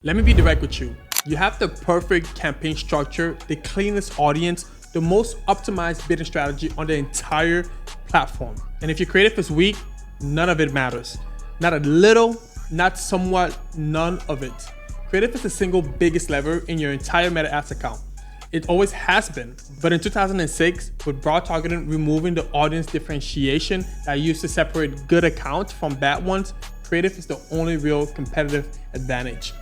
Let me be direct with you. You have the perfect campaign structure, the cleanest audience, the most optimized bidding strategy on the entire platform. And if your creative is weak, none of it matters. Not a little, not somewhat, none of it. Creative is the single biggest lever in your entire Meta Ads account. It always has been, but in 2006, with broad targeting removing the audience differentiation that used to separate good accounts from bad ones, creative is the only real competitive advantage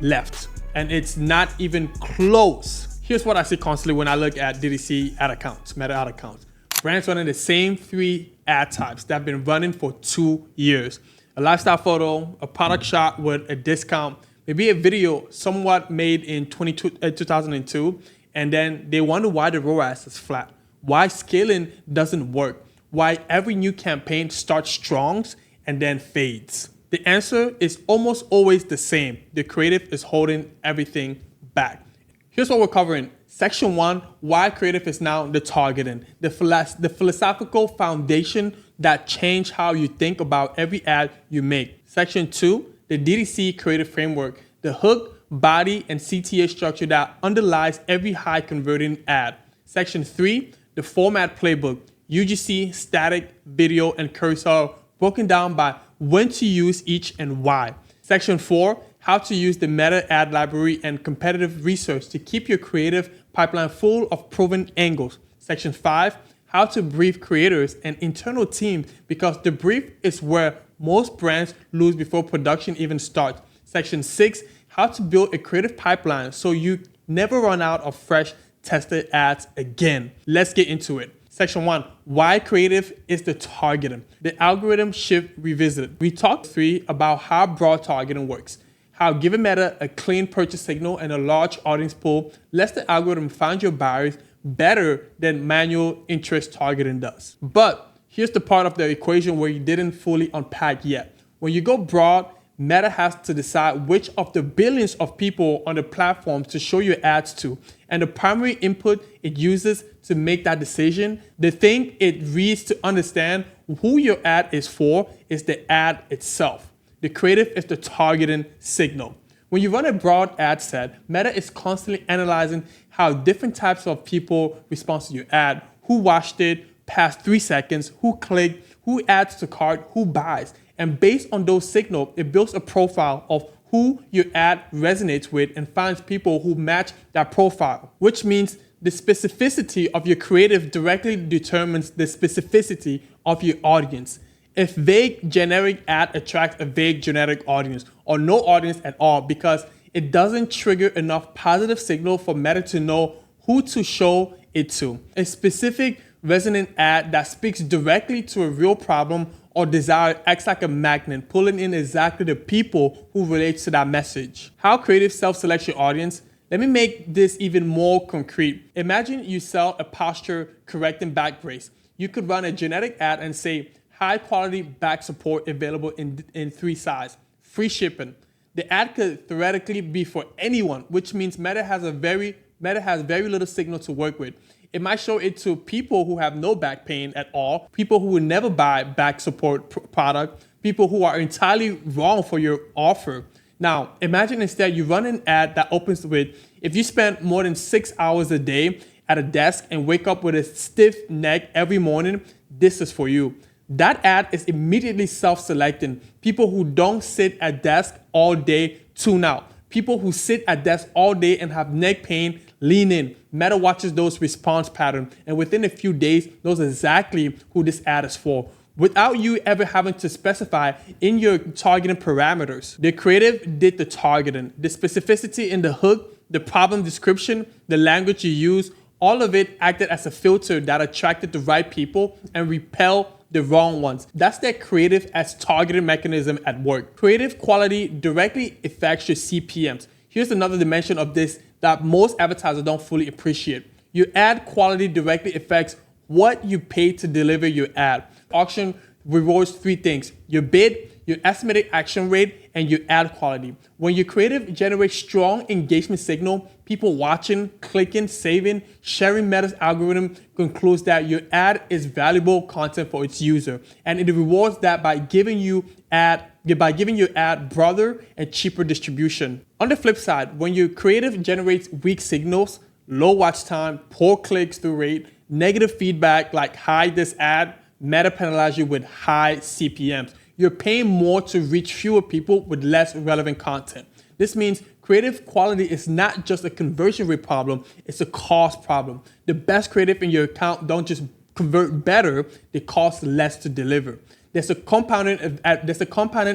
left. And it's not even close. Here's what I see constantly when I look at DTC ad accounts, Meta ad accounts. Brands running the same 3 ad types that have been running for 2 years. A lifestyle photo, a product shot with a discount, maybe a video somewhat made in 2002, and then they wonder why the ROAS is flat, why scaling doesn't work, why every new campaign starts strong and then fades. The answer is almost always the same. The creative is holding everything back. Here's what we're covering. Section 1, why creative is now the targeting, the philosophical foundation that changed how you think about every ad you make. Section 2, the DTC creative framework, the hook, body, and CTA structure that underlies every high converting ad. Section 3, the format playbook, UGC, static, video, and carousel broken down by when to use each and why. Section 4, how to use the Meta ad library and competitive research to keep your creative pipeline full of proven angles. Section 5, how to brief creators and internal teams because the brief is where most brands lose before production even starts. Section 6, how to build a creative pipeline so you never run out of fresh tested ads again. Let's get into it. Section 1, why creative is the targeting. The algorithm shift revisited. We talked 3 about how broad targeting works, how giving Meta a clean purchase signal and a large audience pool lets the algorithm find your buyers better than manual interest targeting does. But here's the part of the equation where you didn't fully unpack yet. When you go broad, Meta has to decide which of the billions of people on the platform to show your ads to. And the primary input it uses to make that decision, the thing it reads to understand who your ad is for, is the ad itself. The creative is the targeting signal. When you run a broad ad set, Meta is constantly analyzing how different types of people respond to your ad, who watched it past 3 seconds, who clicked, who adds to cart, who buys. And based on those signals, it builds a profile of who your ad resonates with and finds people who match that profile, which means the specificity of your creative directly determines the specificity of your audience. If vague generic ad attracts a vague generic audience or no audience at all because it doesn't trigger enough positive signal for Meta to know who to show it to. A specific resonant ad that speaks directly to a real problem or desire acts like a magnet, pulling in exactly the people who relate to that message. How creative self-selects your audience? Let me make this even more concrete. Imagine you sell a posture correcting back brace. You could run a generic ad and say, high quality back support available in 3 sizes, free shipping. The ad could theoretically be for anyone, which means Meta has very little signal to work with. It might show it to people who have no back pain at all, people who would never buy back support product, people who are entirely wrong for your offer. Now, imagine instead you run an ad that opens with, if you spend more than 6 hours a day at a desk and wake up with a stiff neck every morning, this is for you. That ad is immediately self-selecting. People who don't sit at desk all day tune out. People who sit at desk all day and have neck pain lean in. Meta watches those response patterns, and within a few days knows exactly who this ad is for, without you ever having to specify in your targeting parameters. The creative did the targeting. The specificity in the hook, the problem description, the language you use, all of it acted as a filter that attracted the right people and repelled the wrong ones. That's their creative as targeting mechanism at work. Creative quality directly affects your CPMs. Here's another dimension of this that most advertisers don't fully appreciate. Your ad quality directly affects what you pay to deliver your ad. Auction rewards 3 things: your bid, your estimated action rate, and your ad quality. When your creative generates strong engagement signal, people watching, clicking, saving, sharing, Meta's algorithm concludes that your ad is valuable content for its user. And it rewards that by giving you ad by giving your ad broader and cheaper distribution. On the flip side, when your creative generates weak signals, low watch time, poor click-through rate, negative feedback like hide this ad, Meta penalize you with high CPMs. You're paying more to reach fewer people with less relevant content. This means creative quality is not just a conversion rate problem, it's a cost problem. The best creative in your account don't just convert better, they cost less to deliver. There's a compounding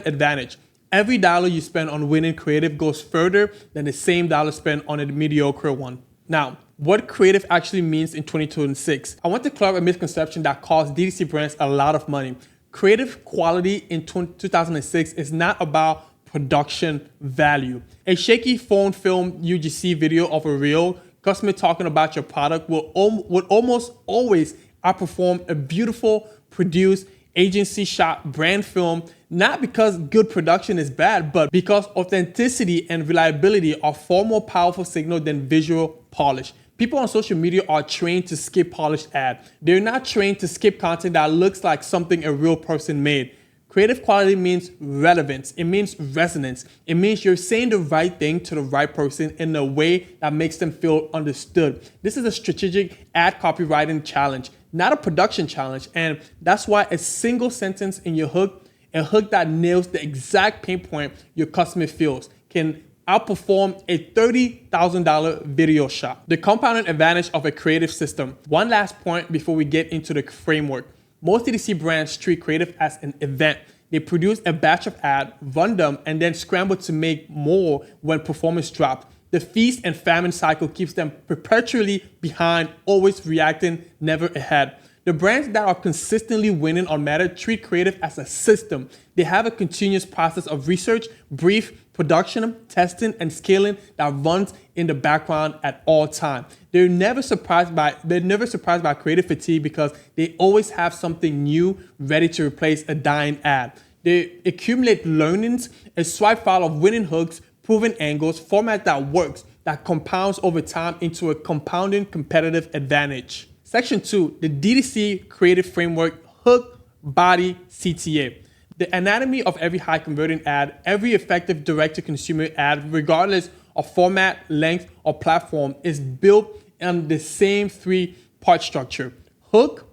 advantage. Every dollar you spend on winning creative goes further than the same dollar spent on a mediocre one. Now, what creative actually means in 2026. I want to clear up a misconception that costs DTC brands a lot of money. Creative quality in 2006 is not about production value. A shaky phone film UGC video of a real customer talking about your product would almost always outperform a beautiful produced agency shot brand film, not because good production is bad, but because authenticity and reliability are far more powerful signal than visual polish. People on social media are trained to skip polished ad. They're not trained to skip content that looks like something a real person made. Creative quality means relevance. It means resonance. It means you're saying the right thing to the right person in a way that makes them feel understood. This is a strategic ad copywriting challenge, not a production challenge. And that's why a single sentence in your hook, a hook that nails the exact pain point your customer feels, can outperform a $30,000 video shot. The compounding advantage of a creative system. One last point before we get into the framework. Most DTC brands treat creative as an event. They produce a batch of ads, run them, and then scramble to make more when performance drops. The feast and famine cycle keeps them perpetually behind, always reacting, never ahead. The brands that are consistently winning on Meta treat creative as a system. They have a continuous process of research, brief, production, testing, and scaling that runs in the background at all times. They're never surprised by creative fatigue because they always have something new ready to replace a dying ad. They accumulate learnings, a swipe file of winning hooks, proven angles, format that works, that compounds over time into a compounding competitive advantage. Section 2, the DTC creative framework, hook, body, CTA. The anatomy of every high converting ad, every effective direct-to-consumer ad, regardless of format, length, or platform, is built on the same three-part structure: hook,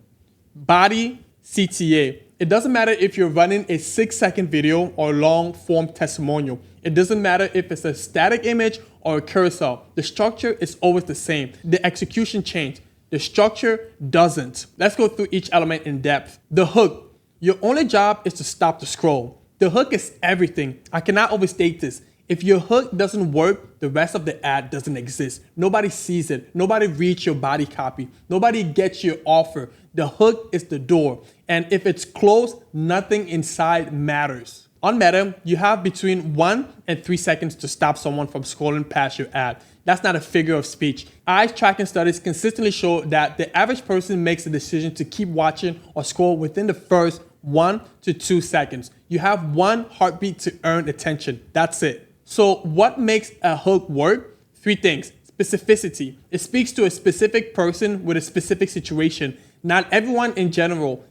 body, CTA. It doesn't matter if you're running a 6-second video or long-form testimonial. It doesn't matter if it's a static image or a carousel. The structure is always the same. The execution changes. The structure doesn't. Let's go through each element in depth. The hook. Your only job is to stop the scroll. The hook is everything. I cannot overstate this. If your hook doesn't work, the rest of the ad doesn't exist. Nobody sees it. Nobody reads your body copy. Nobody gets your offer. The hook is the door. And if it's closed, nothing inside matters. On Meta, you have between 1 and 3 seconds to stop someone from scrolling past your ad. That's not a figure of speech. Eyes tracking studies consistently show that the average person makes a decision to keep watching or scroll within the first 1 to 2 seconds. You have one heartbeat to earn attention. That's it. So what makes a hook work? 3 things. Specificity. It speaks to a specific person with a specific situation. Not everyone in general.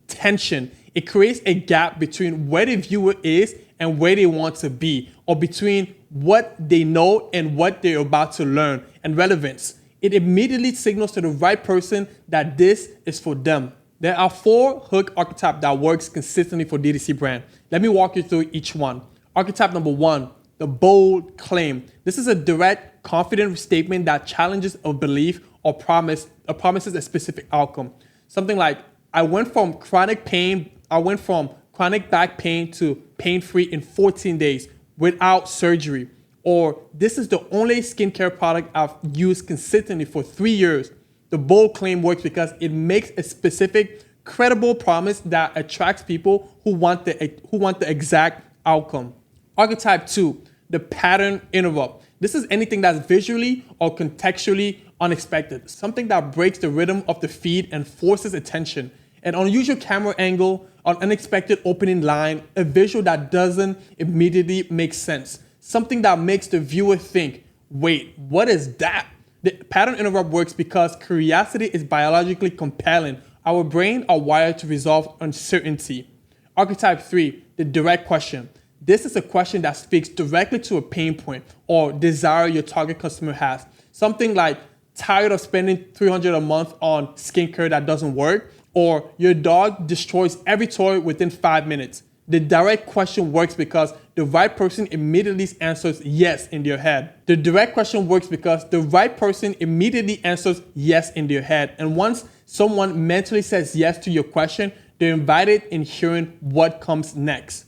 Tension. It creates a gap between where the viewer is and where they want to be, or between what they know and what they're about to learn. And relevance. It immediately signals to the right person that this is for them. There are 4 hook archetypes that works consistently for DTC brand. Let me walk you through each one. Archetype number 1, the bold claim. This is a direct, confident statement that challenges a belief or promises a specific outcome. Something like, I went from chronic back pain to pain-free in 14 days without surgery. Or this is the only skincare product I've used consistently for 3 years. The bold claim works because it makes a specific, credible promise that attracts people who want the exact outcome. Archetype 2, the pattern interrupt. This is anything that's visually or contextually unexpected, something that breaks the rhythm of the feed and forces attention. An unusual camera angle, an unexpected opening line, a visual that doesn't immediately make sense, something that makes the viewer think, wait, what is that? The pattern interrupt works because curiosity is biologically compelling. Our brains are wired to resolve uncertainty. Archetype 3, the direct question. This is a question that speaks directly to a pain point or desire your target customer has. Something like, tired of spending $300 a month on skincare that doesn't work, or your dog destroys every toy within 5 minutes. The direct question works because the right person immediately answers yes in their head. The direct question works because the right person immediately answers yes in their head. And once someone mentally says yes to your question, they're invited in hearing what comes next.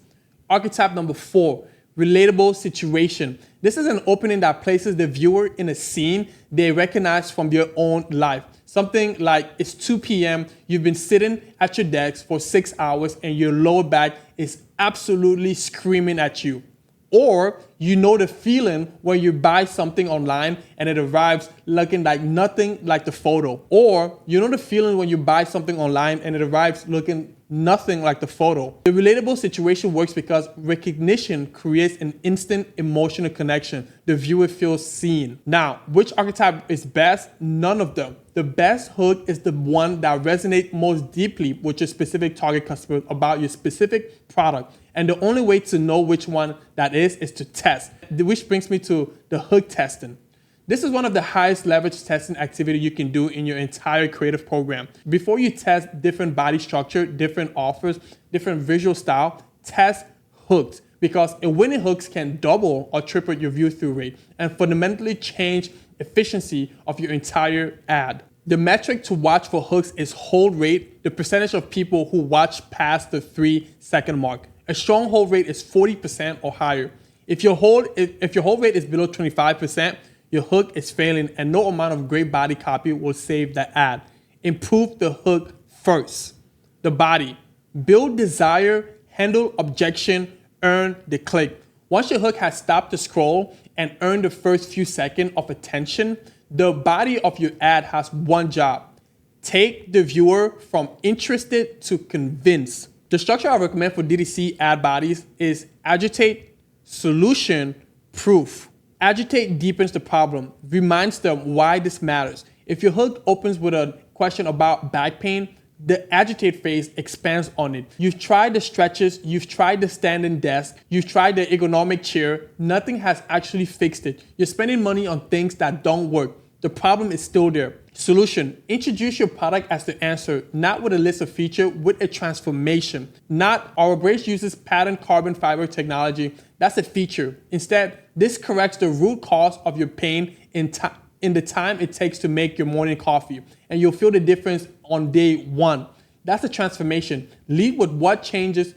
Archetype number 4, relatable situation. This is an opening that places the viewer in a scene they recognize from their own life. Something like, it's 2 p.m., you've been sitting at your desk for 6 hours and your lower back is absolutely screaming at you. Or you know the feeling when you buy something online and it arrives looking like nothing like the photo. Or you know the feeling when you buy something online and it arrives looking nothing like the photo. The relatable situation works because recognition creates an instant emotional connection. The viewer feels seen. Now, which archetype is best? None of them. The best hook is the one that resonates most deeply with your specific target customer about your specific product. And the only way to know which one that is to test. Which brings me to the hook testing. This is one of the highest leverage testing activity you can do in your entire creative program. Before you test different body structure, different offers, different visual style, test hooks, because a winning hooks can double or triple your view through rate and fundamentally change efficiency of your entire ad. The metric to watch for hooks is hold rate, the percentage of people who watch past the 3-second mark. A strong hold rate is 40% or higher. If your hold rate is below 25%, your hook is failing and no amount of great body copy will save that ad. Improve the hook first. The body. Build desire, handle objection, earn the click. Once your hook has stopped the scroll and earned the first few seconds of attention, the body of your ad has one job. Take the viewer from interested to convinced. The structure I recommend for DTC ad bodies is agitate, solution, proof. Agitate deepens the problem, reminds them why this matters. If your hook opens with a question about back pain, the agitate phase expands on it. You've tried the stretches, you've tried the standing desk, you've tried the ergonomic chair, nothing has actually fixed it. You're spending money on things that don't work. The problem is still there. Solution, introduce your product as the answer, not with a list of features, with a transformation. Not, our brace uses patent carbon fiber technology. That's a feature. Instead, this corrects the root cause of your pain in the time it takes to make your morning coffee. And you'll feel the difference on day one. That's a transformation. Lead with what changes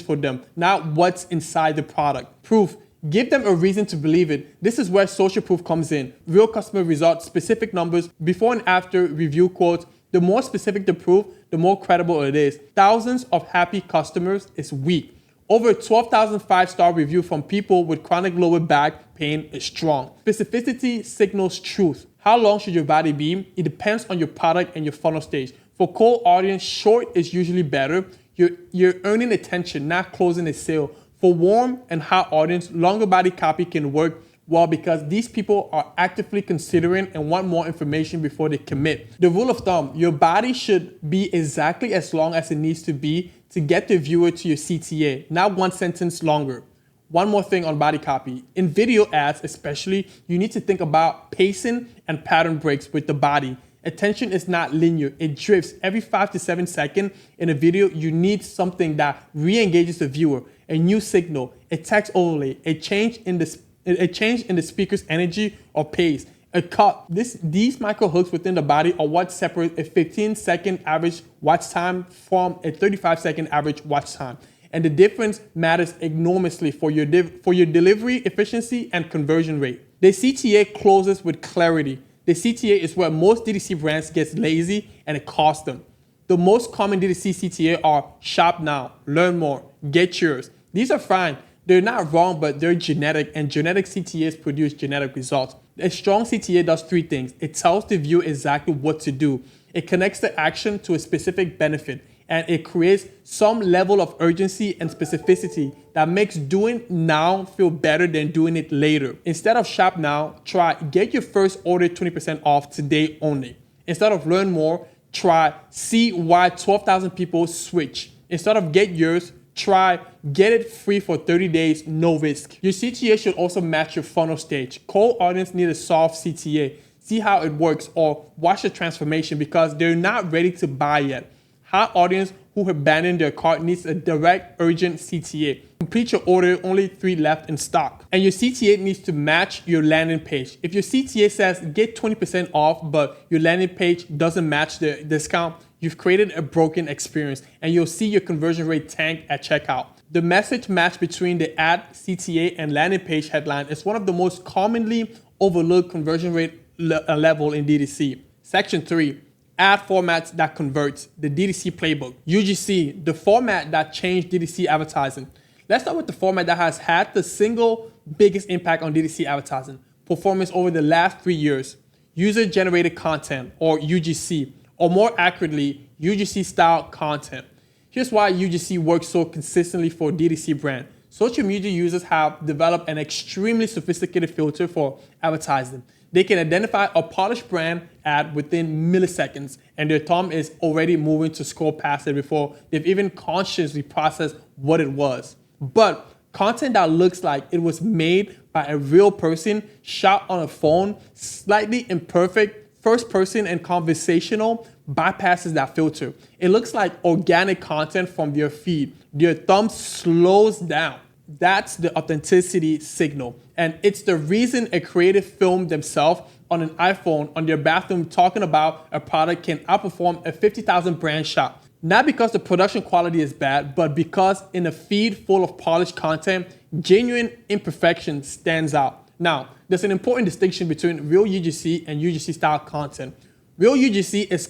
for them, not what's inside the product. Proof. Give them a reason to believe it. This is where social proof comes in. Real customer results, specific numbers, before and after review quotes. The more specific the proof, the more credible it is. Thousands of happy customers is weak. Over 12,000 5-star reviews from people with chronic lower back pain is strong. Specificity signals truth. How long should your body be? It depends on your product and your funnel stage. For cold audience, short is usually better. You're earning attention, not closing a sale. For warm and hot audience, longer body copy can work well because these people are actively considering and want more information before they commit. The rule of thumb, your body should be exactly as long as it needs to be to get the viewer to your CTA, not one sentence longer. One more thing on body copy. In video ads especially, you need to think about pacing and pattern breaks with the body. Attention is not linear. It drifts every 5 to 7 seconds. In a video, you need something that re-engages the viewer, a new signal, a text overlay, a change in the speaker's energy or pace, a cut. These micro hooks within the body are what separate a 15-second average watch time from a 35-second average watch time. And the difference matters enormously for your delivery efficiency and conversion rate. The CTA closes with clarity. The CTA is where most DTC brands get lazy and it costs them. The most common DTC CTA are shop now, learn more, get yours. These are fine. They're not wrong, but they're genetic, and genetic CTAs produce genetic results. A strong CTA does 3 things. It tells the viewer exactly what to do. It connects the action to a specific benefit, and it creates some level of urgency and specificity that makes doing now feel better than doing it later. Instead of shop now, try get your first order 20% off today only. Instead of learn more, try see why 12,000 people switch. Instead of get yours, try get it free for 30 days, no risk. Your CTA should also match your funnel stage. Cold audience need a soft CTA. See how it works or watch the transformation because they're not ready to buy yet. Hot audience who abandoned their cart needs a direct, urgent CTA. Complete your order, only 3 left in stock. And your CTA needs to match your landing page. If your CTA says get 20% off, but your landing page doesn't match the discount, you've created a broken experience and you'll see your conversion rate tank at checkout. The message match between the ad, CTA, and landing page headline is one of the most commonly overlooked conversion rate level in DTC. Section 3, ad formats that converts, the DTC playbook. UGC, the format that changed DTC advertising. Let's start with the format that has had the single biggest impact on DTC advertising performance over the last 3 years. User-generated content, or UGC, or more accurately, UGC-style content. Here's why UGC works so consistently for DTC brand. Social media users have developed an extremely sophisticated filter for advertising. They can identify a polished brand ad within milliseconds, and their thumb is already moving to scroll past it before they've even consciously processed what it was. But content that looks like it was made by a real person, shot on a phone, slightly imperfect, first person and conversational, bypasses that filter. It looks like organic content from their feed. Their thumb slows down. That's the authenticity signal. And it's the reason a creative filmed themselves on an iPhone on their bathroom talking about a product can outperform a 50,000 brand shot. Not because the production quality is bad, but because in a feed full of polished content, genuine imperfection stands out. Now, there's an important distinction between real UGC and UGC style content. Real UGC is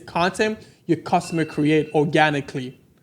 content your customer create organically.